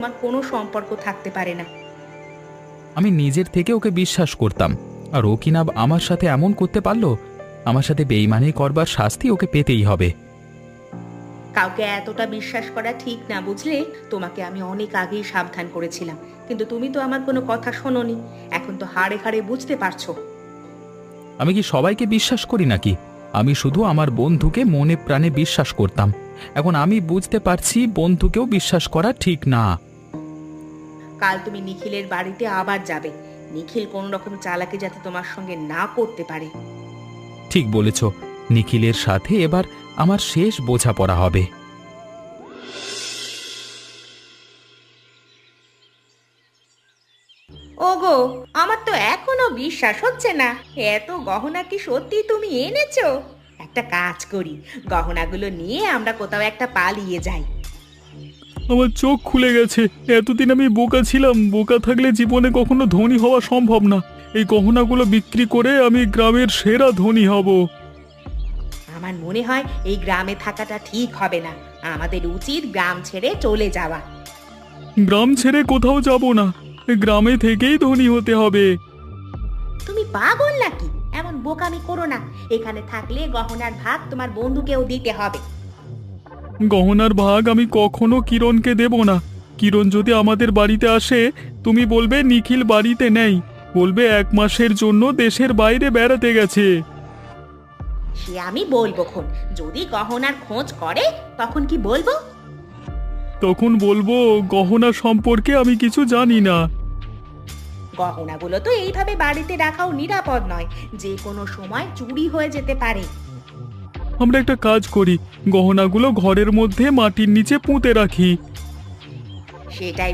আমার কোনো সম্পর্ক থাকতে পারে না। আমি নিজের থেকে ওকে বিশ্বাস করতাম, আর ও কিনা আমার সাথে এমন করতে পারলো। আমার সাথে বেইমানি করবার শাস্তি ওকে পেতেই হবে। কাউকে এতটা বিশ্বাস করা ঠিক না, বুঝলে? তোমাকে আমি অনেক আগেই সাবধান করেছিলাম, কিন্তু তুমি তো আমার কোনো কথা শোনোনি। এখন তো হাড়ে হাড়ে বুঝতে পারছো। আমি কি সবাইকে বিশ্বাস করি নাকি? আমি শুধু আমার বন্ধুকে মনে প্রাণে বিশ্বাস করতাম। এখন আমি বুঝতে পারছি বন্ধুকেও বিশ্বাস করা ঠিক না। কাল তুমি নিখিলের বাড়িতে আবার যাবে। নিখিল কোন রকম চালাকি যাতে তোমার সঙ্গে না করতে পারে। ঠিক বলেছ, নিখিলের সাথে এবার আমার শেষ বোঝাপড়া হবে। ওগো, আমার তো এখনো বিশ্বাস হচ্ছে না। এত গহনা কি সত্যি তুমি এনেছো? একটা কাজ করি, গহনাগুলো নিয়ে আমরা কোথাও একটা পালিয়ে যাই। আমার চোখ খুলে গেছে। এতদিন আমি বোকা ছিলাম। বোকা থাকলে জীবনে কখনো ধনী হওয়া সম্ভব না। এই গহনাগুলো বিক্রি করে আমি গ্রামের সেরা ধনী হব। আমার মনে হয় এই গ্রামে থাকাটা ঠিক হবে না। আমাদের উচিত গ্রাম ছেড়ে চলে যাওয়া। গ্রাম ছেড়ে কোথাও যাব না, এই গ্রামে থেকেই ধনী হতে হবে। তুমি পাগল নাকি? এমন বোকামি করো না। এখানে থাকলে গহনার ভাগ তোমার বন্ধুকেও দিতে হবে। গহনার ভাগ আমি কখনো কিরণকে দেব না। কিরণ যদি আমাদের বাড়িতে আসে, তুমি বলবে নিখিল বাড়িতে নেই। বলবে 1 মাসের জন্য দেশের বাইরে বেড়াতে গেছে। সে আমি বলবো খন। যদি গহনার খোঁজ করে তখন কি বলবো? তখন বলবো গহনা সম্পর্কে আমি কিছু জানি না। গহনাগুলো তো এইভাবে বাড়িতে রাখাও নিরাপদ নয়। যে কোনো সময় চুরি হয়ে যেতে পারে। আমরা একটা কাজ করি, গহনাগুলো ঘরের মধ্যে মাটির নিচে পুঁতে রাখি। সেটাই